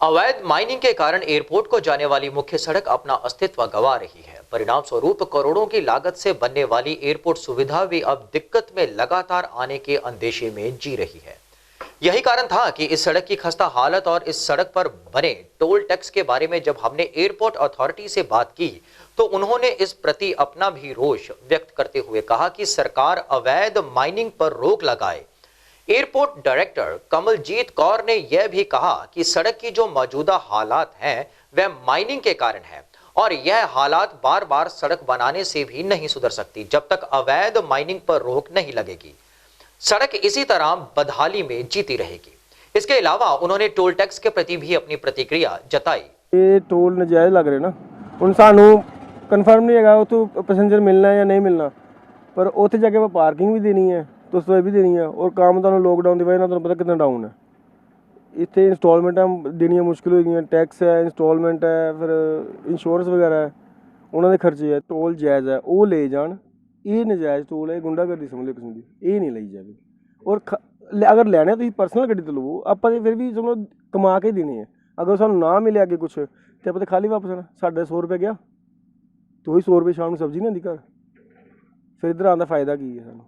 अवैध माइनिंग के कारण एयरपोर्ट को जाने वाली मुख्य सड़क अपना अस्तित्व गंवा रही है। परिणाम स्वरूप करोड़ों की लागत से बनने वाली एयरपोर्ट सुविधा भी अब दिक्कत में लगातार आने के अंदेशे में जी रही है। यही कारण था कि इस सड़क की खस्ता हालत और इस सड़क पर बने टोल टैक्स के बारे में जब हमने एयरपोर्ट अथॉरिटी से बात की तो उन्होंने इस प्रति अपना भी रोष व्यक्त करते हुए कहा कि सरकार अवैध माइनिंग पर रोक लगाए। एयरपोर्ट डायरेक्टर कमलजीत कौर ने यह भी कहा कि सड़क की जो मौजूदा हालात हैं वह माइनिंग के कारण है और यह हालात बार बार सड़क बनाने से भी नहीं सुधर सकती जब तक अवैध माइनिंग पर रोक नहीं लगेगी। सड़क इसी तरह बदहाली में जीती रहेगी। इसके अलावा उन्होंने टोल टैक्स के प्रति भी अपनी प्रतिक्रिया जताई। ये टोल नजायज लग रहे ना, ਹੁਣ ਸਾਨੂੰ कन्फर्म नहीं है तो पैसेंजर मिलना है या नहीं मिलना, पर ਉੱਥੇ ਜਾ ਕੇ पार्किंग भी देनी है तो उसमें भी देनी है और काम ਤੁਹਾਨੂੰ लॉकडाउन की वजह ਨਾਲ ਤੁਹਾਨੂੰ पता कितना डाउन है। ਇੱਥੇ इंस्टॉलमेंटां देनियां मुश्किल हो गई, टैक्स है, इंस्टॉलमेंट है, फिर इंश्योरेंस वगैरह है, ਉਹਨਾਂ ਦੇ ਖਰਚੇ है। टोल जायज़ है ਉਹ ले जान, ਇਹ ਨਜਾਇਜ਼ टोल है, गुंडागर्दी समझ लो किस्म की, ਇਹ नहीं ਲਈ ਜਾਵੇ। और अगर ਲੈਣੇ ਤੁਸੀਂ ਪਰਸਨਲ ਗੱਡੀ ਤੋਂ ਲਵੋ, ਆਪਾਂ ਤੇ ਫਿਰ ਵੀ ਸਮਝੋ ਕਮਾ ਕੇ ਦੇਣੇ ਹੈ। अगर ਸਾਨੂੰ ना मिले ਅੱਗੇ कुछ तो ਆਪਾਂ खाली वापस आना। साढ़े 100 रुपये गया तो वही 100 रुपये शाम को सब्जी नहीं आती घर, फिर इधर आने का फायदा की है। सानू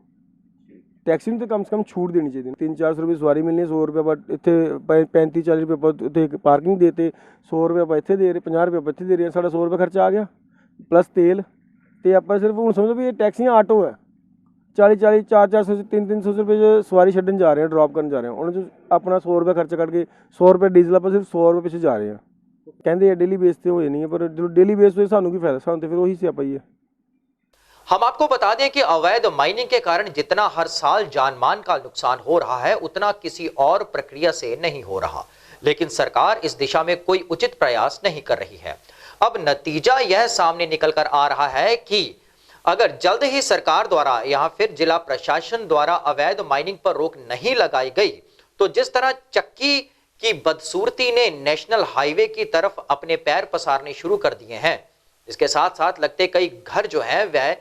टैक्सी में तो कम से कम छूट देनी चाहिए। 300-400 रुपये सवारी मिलनी है, 100 रुपये पर इतने 35-40 रुपये पर इतने पार्किंग देते, 100 रुपये पर इतने दे रहे, 50 रुपये पर इतने दे रहे हैं, साढ़ा 100 रुपये खर्चा आ गया प्लस तेल। तो आप सिर्फ हूँ समझो भी ये टैक्सियाँ आटो है, 40-40 400-400 300-300 रुपये जो सवारी छड्डन जा रहे हैं, ड्रॉप करने जा रहे हैं, उन्होंने अपना 100 रुपये खर्चा करके 100 रुपये डीजल पर सिर्फ 100 रुपये पीछे जा रहे हैं। कहते डेली बेस पे हो नहीं है, पर जो डेली बेस पे सानू की फायदा, सानू तो फिर वही स्यापा ही है। हम आपको बता दें कि अवैध माइनिंग के कारण जितना हर साल जान मान का नुकसान हो रहा है उतना किसी और प्रक्रिया से नहीं हो रहा, लेकिन सरकार इस दिशा में कोई उचित प्रयास नहीं कर रही है। अब नतीजा यह सामने निकल कर आ रहा है कि अगर जल्द ही सरकार द्वारा या फिर जिला प्रशासन द्वारा अवैध माइनिंग पर रोक नहीं लगाई गई तो जिस तरह चक्की की बदसूरती ने नेशनल हाईवे की तरफ अपने पैर पसारने शुरू कर दिए हैं, इसके साथ साथ लगते कई घर जो हैं वह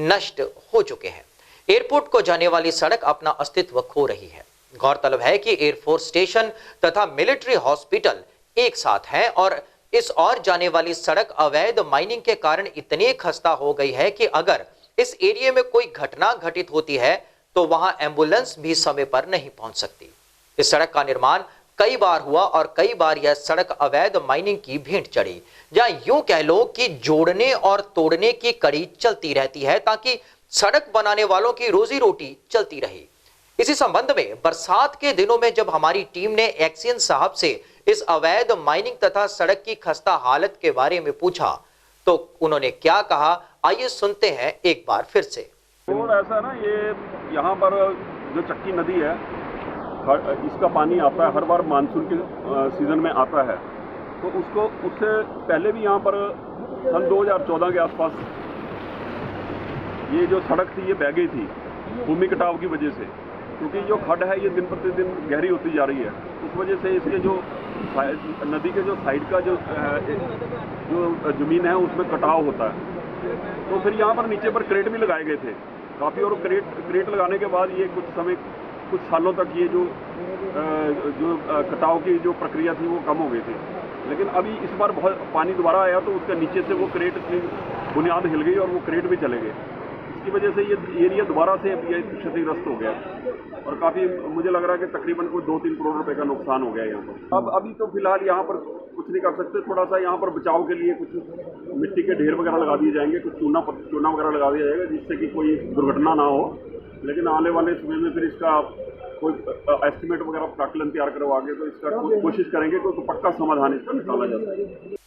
नष्ट हो चुके हैं। एयरपोर्ट को जाने वाली सड़क अपना अस्तित्व खो रही है। गौरतलब है कि एयरफोर्स स्टेशन तथा मिलिट्री हॉस्पिटल एक साथ हैं और इस और जाने वाली सड़क अवैध माइनिंग के कारण इतनी खस्ता हो गई है कि अगर इस एरिया में कोई घटना घटित होती है तो वहां एम्बुलेंस भी समय पर नहीं पहुंच सकती। इस सड़क का निर्माण कई बार हुआ और कई बार यह सड़क अवैध माइनिंग की भेंट चढ़ी, या यूं कह लो कि जोड़ने और तोड़ने की कड़ी चलती रहती है ताकि सड़क बनाने वालों की रोजी रोटी चलती रहे। इसी संबंध में बरसात के दिनों में जब हमारी टीम ने एक्सियन साहब से इस अवैध माइनिंग तथा सड़क की खस्ता हालत के बारे में पूछा तो उन्होंने क्या कहा, आइए सुनते हैं एक बार फिर से। और ऐसा ना, ये यहाँ पर जो चक्की नदी है इसका पानी आता है हर बार मानसून के सीज़न में आता है, तो उससे पहले भी यहाँ पर सन 2014 के आसपास ये जो सड़क थी ये बह गई थी भूमि कटाव की वजह से, क्योंकि जो खड्ड है ये दिन प्रतिदिन गहरी होती जा रही है। उस वजह से इसके जो नदी के जो साइड का जो ज़मीन है उसमें कटाव होता है। तो फिर यहाँ पर नीचे पर क्रेट भी लगाए गए थे काफ़ी, और क्रेट लगाने के बाद ये कुछ सालों तक ये जो कटाव की जो प्रक्रिया थी वो कम हो गई थी। लेकिन अभी इस बार बहुत पानी दोबारा आया तो उसके नीचे से वो क्रेट की बुनियाद हिल गई और वो क्रेट भी चले गए। इसकी वजह से ये एरिया दोबारा से ये क्षतिग्रस्त हो गया और काफ़ी मुझे लग रहा है कि तकरीबन कोई 2-3 करोड़ रुपए का नुकसान हो गया यहाँ पर। अब अभी तो फिलहाल यहाँ पर कुछ नहीं कर सकते, थोड़ा सा यहाँ पर बचाव के लिए कुछ मिट्टी के ढेर वगैरह लगा दिए जाएंगे, कुछ चूना वगैरह लगा दिया जाएगा जिससे कि कोई दुर्घटना ना हो। लेकिन आने वाले समय में फिर इसका कोई एस्टिमेट वगैरह प्राकलन तैयार करवाएंगे तो इसका कोशिश करेंगे तो पक्का समाधान इसका निकाला जा सके।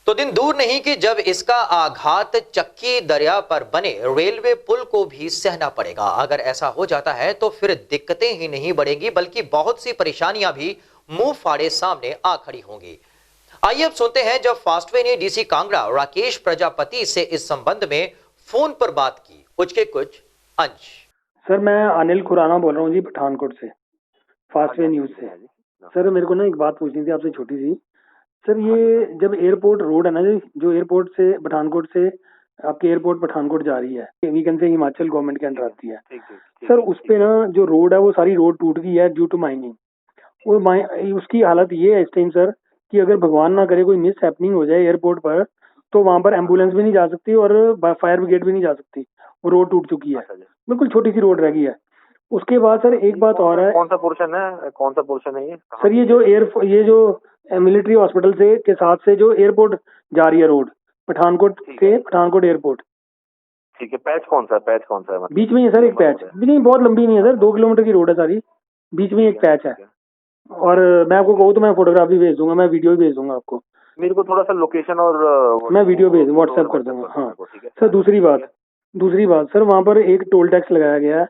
तो दिन दूर नहीं कि जब इसका आघात चक्की दरिया पर बने रेलवे पुल को भी सहना पड़ेगा। अगर ऐसा हो जाता है तो फिर दिक्कतें ही नहीं बढ़ेंगी बल्कि बहुत सी परेशानियां भी मुंह फाड़े सामने आ खड़ी होंगी। आइए अब सुनते हैं जब फास्टवे ने डीसी कांगड़ा राकेश प्रजापति से इस संबंध में फोन पर बात की, उसके कुछ अंश। सर मैं अनिल खुराना बोल रहा हूँ जी, पठानकोट से, फास्टवे न्यूज से। सर मेरे को ना एक बात पूछनी थी आपसे छोटी सी। सर ये जब एयरपोर्ट रोड है ना जी, जो एयरपोर्ट से पठानकोट से आपके एयरपोर्ट पठानकोट जा रही है, वीकेंड से हिमाचल गवर्नमेंट के अंडर आती है। सर उस पे ना जो रोड है वो सारी रोड टूट गई है ड्यू टू माइनिंग, और उसकी हालत ये है इस टाइम सर कि अगर भगवान ना करे कोई मिस हैपनिंग हो जाए एयरपोर्ट पर, तो वहां पर एम्बुलेंस भी नहीं जा सकती और फायर ब्रिगेड भी नहीं जा सकती। वो रोड टूट चुकी है, बिल्कुल छोटी सी रोड रह गई है। उसके बाद सर एक बात और है। कौन सा पोर्शन है, कौन सा पोर्शन है ये? सर ये जो मिलिट्री हॉस्पिटल से के साथ से जो एयरपोर्ट जा रही है रोड, पठानकोट से पठानकोट एयरपोर्ट। ठीक है, पैच कौन सा है, पैच कौन सा है? बीच में ही है सर एक पैच, नहीं बहुत लंबी नहीं है सर, 2 किलोमीटर की रोड है सारी, बीच में एक पैच है। और मैं आपको कहूँ तो मैं फोटोग्राफ भी भेज दूंगा, मैं वीडियो भी भेज दूंगा आपको। मेरे को थोड़ा सा लोकेशन और मैं वीडियो भेज व्हाट्सएप कर दूंगा। हाँ सर, दूसरी बात सर, वहाँ पर एक टोल टैक्स लगाया गया है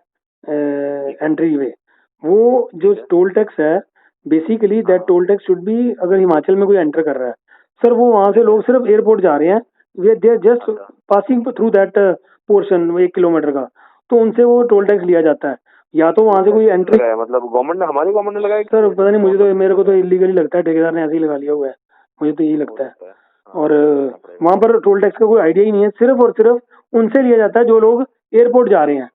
एंट्री वे। वो जो टोल टैक्स है basically that toll tax should be, अगर हिमाचल में कोई एंटर कर रहा है सर, वो वहाँ से लोग सिर्फ एयरपोर्ट जा रहे हैं, they are just passing through that portion 1 kilometre का, तो उनसे वो टोल टैक्स लिया जाता है। या तो वहाँ से कोई एंट्री, मतलब गवर्नमेंट ने, हमारी गवर्नमेंट ने लगाया सर पता नहीं, मेरे को तो इलीगली लगता है, ठेकेदार ने ऐसे ही लगा लिया हुआ है, मुझे तो यही लगता है। और वहाँ पर टोल टैक्स का कोई आइडिया ही नहीं है, सिर्फ और सिर्फ उनसे लिया जाता है जो लोग एयरपोर्ट जा रहे हैं।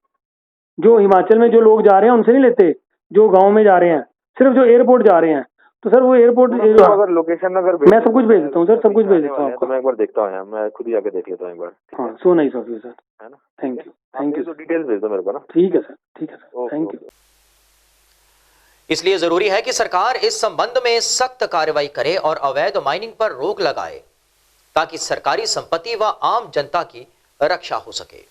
जो हिमाचल में जो लोग जा रहे हैं उनसे नहीं लेते, जो गाँव में जा रहे हैं, सिर्फ जो एयरपोर्ट जा रहे हैं। तो सर वो एयरपोर्ट, अगर लोकेशन अगर मैं सब कुछ भेज देता हूँ सर, सब कुछ भेज देता हूँ आपको। मैं एक बार देखता हूँ, मैं खुद ही जाके देख लेता हूँ एक बार। हाँ, so nice of you sir, है ना, थैंक यू तो डिटेल्स भेज दो मेरे को ना। ठीक है सर, थैंक यू। इसलिए जरूरी है कि सरकार इस संबंध में सख्त कार्रवाई करे और अवैध माइनिंग पर रोक लगाए ताकि सरकारी संपत्ति व आम जनता की रक्षा हो सके।